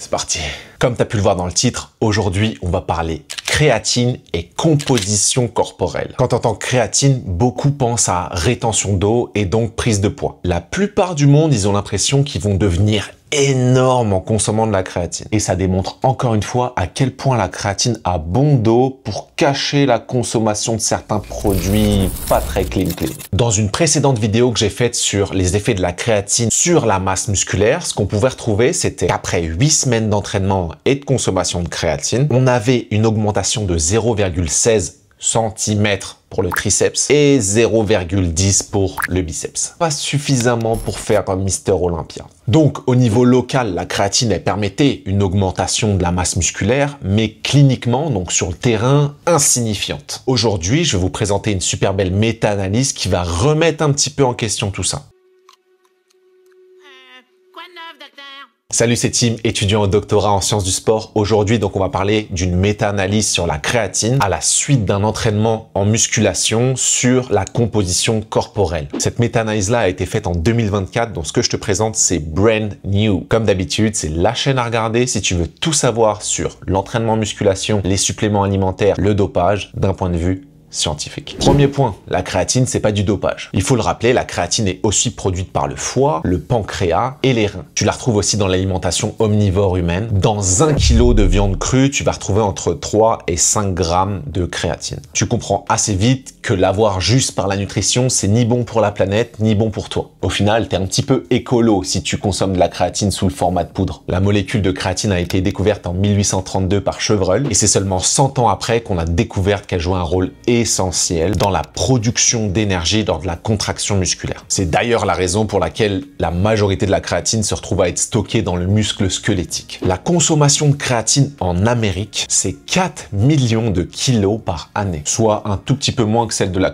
C'est parti. Comme tu as pu le voir dans le titre, aujourd'hui, on va parler créatine et composition corporelle. Quand on entend créatine, beaucoup pensent à rétention d'eau et donc prise de poids. La plupart du monde, ils ont l'impression qu'ils vont devenir énormes en consommant de la créatine. Et ça démontre encore une fois à quel point la créatine a bon dos pour cacher la consommation de certains produits pas très clean. Dans une précédente vidéo que j'ai faite sur les effets de la créatine sur la masse musculaire, ce qu'on pouvait retrouver, c'était qu'après 8 semaines d'entraînement et de consommation de créatine, on avait une augmentation de 0,16 cm pour le triceps et 0,10 pour le biceps. Pas suffisamment pour faire un Mister Olympia. Donc, au niveau local, la créatine, elle permettait une augmentation de la masse musculaire, mais cliniquement, donc sur le terrain, insignifiante. Aujourd'hui, je vais vous présenter une super belle méta-analyse qui va remettre un petit peu en question tout ça. Salut, c'est Tim, étudiant au doctorat en sciences du sport. Aujourd'hui, donc, on va parler d'une méta-analyse sur la créatine à la suite d'un entraînement en musculation sur la composition corporelle. Cette méta-analyse-là a été faite en 2024, donc ce que je te présente, c'est brand new. Comme d'habitude, c'est la chaîne à regarder si tu veux tout savoir sur l'entraînement en musculation, les suppléments alimentaires, le dopage, d'un point de vue scientifique. Premier point, la créatine, c'est pas du dopage. Il faut le rappeler, la créatine est aussi produite par le foie, le pancréas et les reins. Tu la retrouves aussi dans l'alimentation omnivore humaine. Dans 1 kg de viande crue, tu vas retrouver entre 3 et 5 grammes de créatine. Tu comprends assez vite que l'avoir juste par la nutrition, c'est ni bon pour la planète, ni bon pour toi. Au final, t'es un petit peu écolo si tu consommes de la créatine sous le format de poudre. La molécule de créatine a été découverte en 1832 par Chevreul et c'est seulement 100 ans après qu'on a découvert qu'elle jouait un rôle essentiel dans la production d'énergie lors de la contraction musculaire. C'est d'ailleurs la raison pour laquelle la majorité de la créatine se retrouve à être stockée dans le muscle squelettique. La consommation de créatine en Amérique, c'est 4 millions de kilos par année, soit un tout petit peu moins que celle de la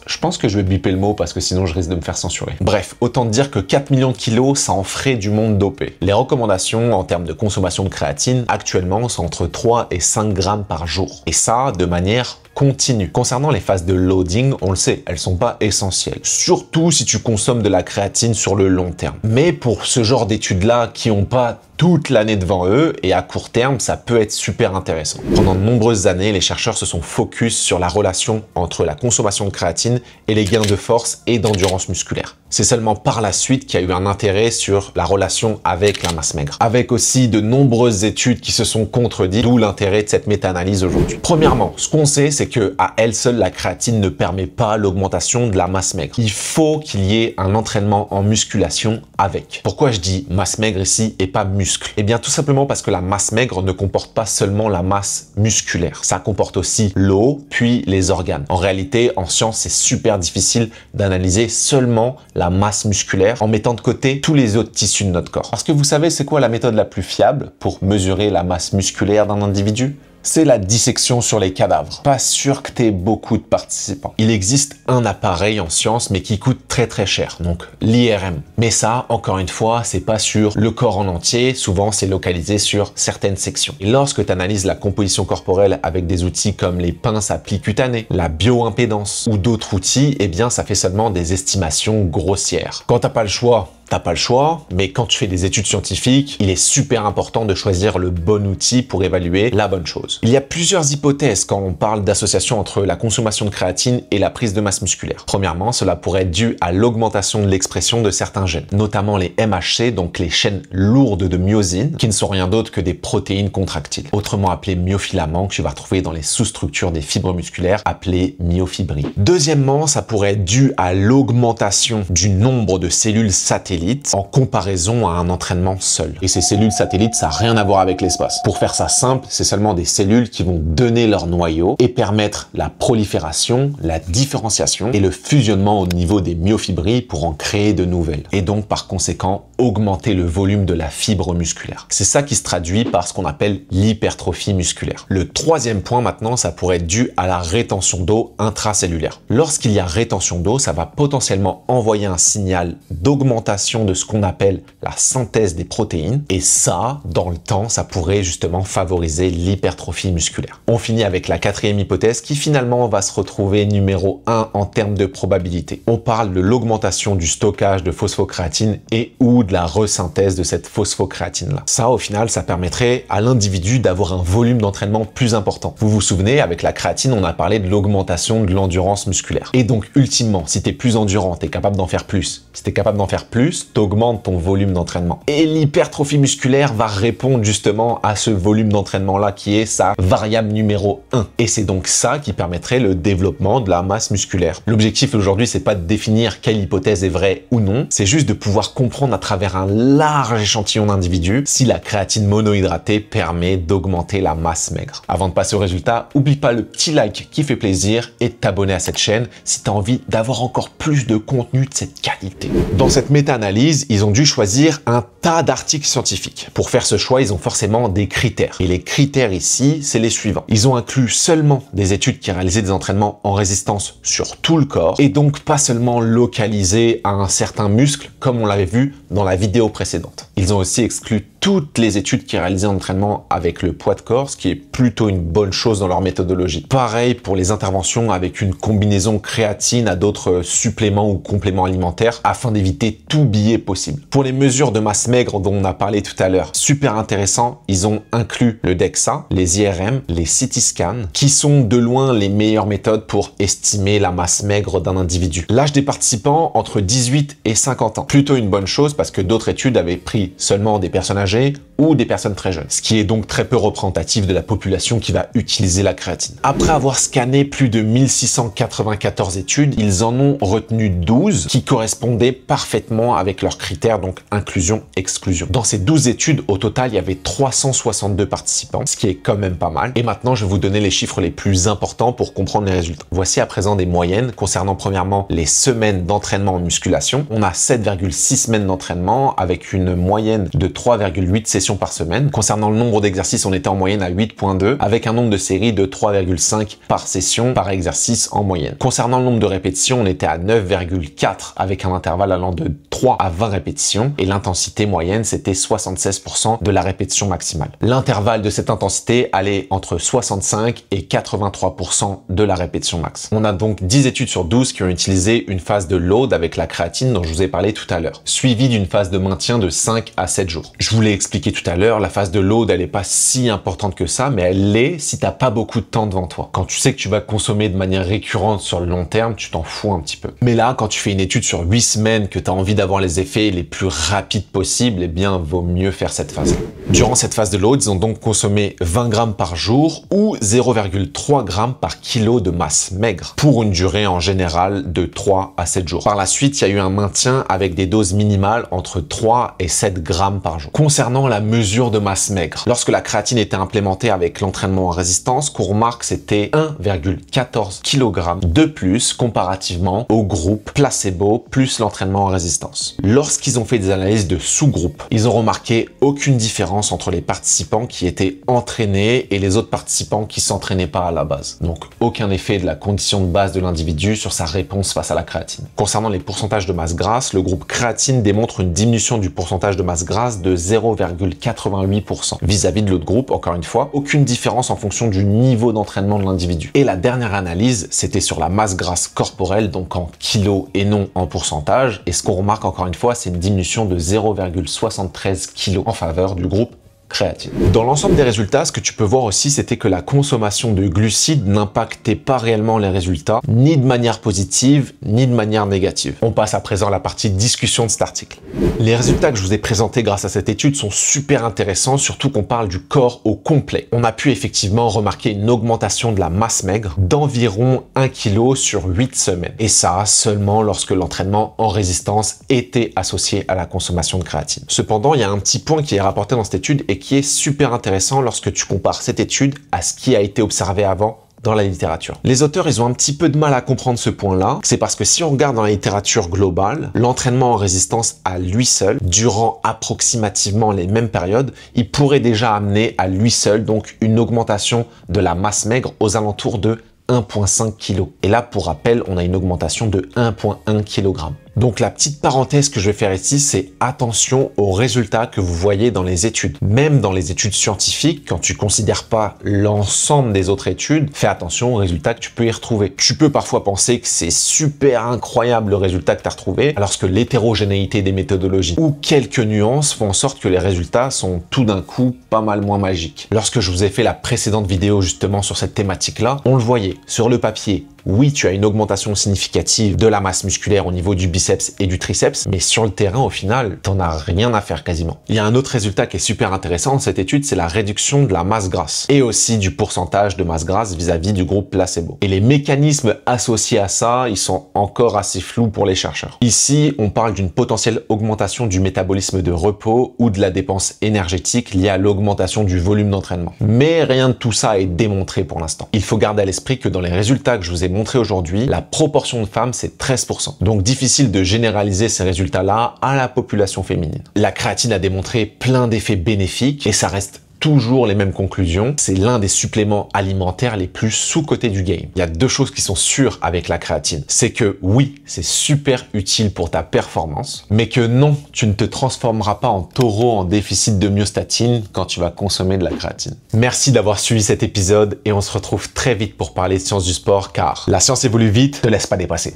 Je pense que je vais biper le mot parce que sinon je risque de me faire censurer. Bref, autant te dire que 4 millions de kilos, ça en ferait du monde dopé. Les recommandations en termes de consommation de créatine, actuellement, sont entre 3 et 5 grammes par jour. Et ça, de manière continue. Concernant les phases de loading, on le sait, elles sont pas essentielles. Surtout si tu consommes de la créatine sur le long terme. Mais pour ce genre d'études-là qui n'ont pas toute l'année devant eux et à court terme, ça peut être super intéressant. Pendant de nombreuses années, les chercheurs se sont focus sur la relation entre la consommation de créatine et les gains de force et d'endurance musculaire. C'est seulement par la suite qu'il y a eu un intérêt sur la relation avec la masse maigre. Avec aussi de nombreuses études qui se sont contredites, d'où l'intérêt de cette méta-analyse aujourd'hui. Premièrement, ce qu'on sait, c'est que à elle seule, la créatine ne permet pas l'augmentation de la masse maigre. Il faut qu'il y ait un entraînement en musculation avec. Pourquoi je dis masse maigre ici et pas muscle? Eh bien, tout simplement parce que la masse maigre ne comporte pas seulement la masse musculaire. Ça comporte aussi l'eau, puis les organes. En réalité, en science, c'est super difficile d'analyser seulement la masse musculaire en mettant de côté tous les autres tissus de notre corps. Parce que vous savez, c'est quoi la méthode la plus fiable pour mesurer la masse musculaire d'un individu? C'est la dissection sur les cadavres. Pas sûr que t'aies beaucoup de participants. Il existe un appareil en science, mais qui coûte très cher, donc l'IRM. Mais ça, encore une fois, c'est pas sur le corps en entier, souvent c'est localisé sur certaines sections. Et lorsque tu analyses la composition corporelle avec des outils comme les pinces à pli cutané, la bioimpédance ou d'autres outils, eh bien ça fait seulement des estimations grossières. Quand t'as pas le choix, t'as pas le choix, mais quand tu fais des études scientifiques, il est super important de choisir le bon outil pour évaluer la bonne chose. Il y a plusieurs hypothèses quand on parle d'association entre la consommation de créatine et la prise de masse musculaire. Premièrement, cela pourrait être dû à l'augmentation de l'expression de certains gènes, notamment les MHC, donc les chaînes lourdes de myosine, qui ne sont rien d'autre que des protéines contractiles, autrement appelées myofilaments, que tu vas retrouver dans les sous-structures des fibres musculaires, appelées myofibrilles. Deuxièmement, ça pourrait être dû à l'augmentation du nombre de cellules satellites en comparaison à un entraînement seul. Et ces cellules satellites, ça n'a rien à voir avec l'espace. Pour faire ça simple, c'est seulement des cellules qui vont donner leur noyau et permettre la prolifération, la différenciation et le fusionnement au niveau des myofibrilles pour en créer de nouvelles. Et donc, par conséquent, augmenter le volume de la fibre musculaire. C'est ça qui se traduit par ce qu'on appelle l'hypertrophie musculaire. Le troisième point maintenant, ça pourrait être dû à la rétention d'eau intracellulaire. Lorsqu'il y a rétention d'eau, ça va potentiellement envoyer un signal d'augmentation de ce qu'on appelle la synthèse des protéines. Et ça, dans le temps, ça pourrait justement favoriser l'hypertrophie musculaire. On finit avec la quatrième hypothèse qui finalement va se retrouver numéro 1 en termes de probabilité. On parle de l'augmentation du stockage de phosphocréatine et ou de la resynthèse de cette phosphocréatine-là. Ça, au final, ça permettrait à l'individu d'avoir un volume d'entraînement plus important. Vous vous souvenez, avec la créatine, on a parlé de l'augmentation de l'endurance musculaire. Et donc, ultimement, si tu es plus endurant, tu es capable d'en faire plus. Si tu es capable d'en faire plus, tu augmentes ton volume d'entraînement. Et l'hypertrophie musculaire va répondre justement à ce volume d'entraînement-là qui est sa variable numéro 1. Et c'est donc ça qui permettrait le développement de la masse musculaire. L'objectif aujourd'hui, c'est pas de définir quelle hypothèse est vraie ou non, c'est juste de pouvoir comprendre à travers un large échantillon d'individus si la créatine monohydratée permet d'augmenter la masse maigre. Avant de passer au résultat, oublie pas le petit like qui fait plaisir et de t'abonner à cette chaîne si tu as envie d'avoir encore plus de contenu de cette qualité. Dans cette méta-analyse, ils ont dû choisir un tas d'articles scientifiques. Pour faire ce choix, ils ont forcément des critères. Et les critères ici, c'est les suivants. Ils ont inclus seulement des études qui réalisaient des entraînements en résistance sur tout le corps et donc pas seulement localisés à un certain muscle comme on l'avait vu dans la vidéo précédente. Ils ont aussi exclu toutes les études qui réalisaient un entraînement avec le poids de corps, ce qui est plutôt une bonne chose dans leur méthodologie. Pareil pour les interventions avec une combinaison créatine à d'autres suppléments ou compléments alimentaires afin d'éviter tout biais possible. Pour les mesures de masse maigre dont on a parlé tout à l'heure, super intéressant, ils ont inclus le DEXA, les IRM, les CT scans, qui sont de loin les meilleures méthodes pour estimer la masse maigre d'un individu. L'âge des participants entre 18 et 50 ans. Plutôt une bonne chose parce que d'autres études avaient pris seulement des personnes âgées ou des personnes très jeunes, ce qui est donc très peu représentatif de la population qui va utiliser la créatine. Après avoir scanné plus de 1694 études, ils en ont retenu 12 qui correspondaient parfaitement avec leurs critères, donc inclusion-exclusion. Dans ces 12 études, au total, il y avait 362 participants, ce qui est quand même pas mal. Et maintenant, je vais vous donner les chiffres les plus importants pour comprendre les résultats. Voici à présent des moyennes concernant premièrement les semaines d'entraînement en musculation. On a 7,6 semaines d'entraînement avec une moyenne de 3,8 sessions par semaine. Concernant le nombre d'exercices, on était en moyenne à 8,2 avec un nombre de séries de 3,5 par session par exercice en moyenne. Concernant le nombre de répétitions, on était à 9,4 avec un intervalle allant de 3 à 20 répétitions et l'intensité moyenne, c'était 76% de la répétition maximale. L'intervalle de cette intensité allait entre 65 et 83% de la répétition max. On a donc 10 études sur 12 qui ont utilisé une phase de load avec la créatine dont je vous ai parlé tout à l'heure, suivie d'une phase de maintien de 5 à 7 jours. Je vous l'ai expliqué tout à l'heure, la phase de load, elle n'est pas si importante que ça, mais elle l'est si t'as pas beaucoup de temps devant toi. Quand tu sais que tu vas consommer de manière récurrente sur le long terme, tu t'en fous un petit peu. Mais là, quand tu fais une étude sur 8 semaines, que tu as envie d'avoir les effets les plus rapides possibles, eh bien, vaut mieux faire cette phase. Durant cette phase de load, ils ont donc consommé 20 grammes par jour ou 0,3 grammes par kilo de masse maigre pour une durée en général de 3 à 7 jours. Par la suite, il y a eu un maintien avec des doses minimales entre 3 et 7 grammes par jour. Concernant la mesure de masse maigre, lorsque la créatine était implémentée avec l'entraînement en résistance, ce qu'on remarque, c'était 1,14 kg de plus comparativement au groupe placebo plus l'entraînement en résistance. Lorsqu'ils ont fait des analyses de sous-groupes, ils ont remarqué aucune différence entre les participants qui étaient entraînés et les autres participants qui s'entraînaient pas à la base. Donc aucun effet de la condition de base de l'individu sur sa réponse face à la créatine. Concernant les pourcentages de masse grasse, le groupe créatine démontre une diminution du pourcentage de masse grasse de 0,88% vis-à-vis de l'autre groupe. Encore une fois, aucune différence en fonction du niveau d'entraînement de l'individu. Et la dernière analyse, c'était sur la masse grasse corporelle, donc en kilos et non en pourcentage. Et ce qu'on remarque encore une fois, c'est une diminution de 0,73 kg en faveur du groupe créatine. Dans l'ensemble des résultats, ce que tu peux voir aussi, c'était que la consommation de glucides n'impactait pas réellement les résultats, ni de manière positive, ni de manière négative. On passe à présent à la partie discussion de cet article. Les résultats que je vous ai présentés grâce à cette étude sont super intéressants, surtout qu'on parle du corps au complet. On a pu effectivement remarquer une augmentation de la masse maigre d'environ 1 kg sur 8 semaines. Et ça, seulement lorsque l'entraînement en résistance était associé à la consommation de créatine. Cependant, il y a un petit point qui est rapporté dans cette étude et qui est super intéressant lorsque tu compares cette étude à ce qui a été observé avant dans la littérature. Les auteurs, ils ont un petit peu de mal à comprendre ce point-là. C'est parce que si on regarde dans la littérature globale, l'entraînement en résistance à lui seul, durant approximativement les mêmes périodes, il pourrait déjà amener à lui seul donc une augmentation de la masse maigre aux alentours de 1,5 kg. Et là, pour rappel, on a une augmentation de 1,1 kg. Donc la petite parenthèse que je vais faire ici, c'est attention aux résultats que vous voyez dans les études. Même dans les études scientifiques, quand tu considères pas l'ensemble des autres études, fais attention aux résultats que tu peux y retrouver. Tu peux parfois penser que c'est super incroyable le résultat que tu as retrouvé, alors que l'hétérogénéité des méthodologies ou quelques nuances font en sorte que les résultats sont tout d'un coup pas mal moins magiques. Lorsque je vous ai fait la précédente vidéo justement sur cette thématique-là, on le voyait sur le papier. Oui, tu as une augmentation significative de la masse musculaire au niveau du biceps et du triceps, mais sur le terrain, au final, t'en as rien à faire quasiment. Il y a un autre résultat qui est super intéressant dans cette étude, c'est la réduction de la masse grasse et aussi du pourcentage de masse grasse vis-à-vis du groupe placebo. Et les mécanismes associés à ça, ils sont encore assez flous pour les chercheurs. Ici, on parle d'une potentielle augmentation du métabolisme de repos ou de la dépense énergétique liée à l'augmentation du volume d'entraînement. Mais rien de tout ça est démontré pour l'instant. Il faut garder à l'esprit que dans les résultats que je vous ai montré aujourd'hui, la proportion de femmes, c'est 13%. Donc difficile de généraliser ces résultats-là à la population féminine. La créatine a démontré plein d'effets bénéfiques et ça reste toujours les mêmes conclusions. C'est l'un des suppléments alimentaires les plus sous-cotés du game. Il y a deux choses qui sont sûres avec la créatine. C'est que oui, c'est super utile pour ta performance, mais que non, tu ne te transformeras pas en taureau en déficit de myostatine quand tu vas consommer de la créatine. Merci d'avoir suivi cet épisode et on se retrouve très vite pour parler de sciences du sport car la science évolue vite, ne te laisse pas dépasser.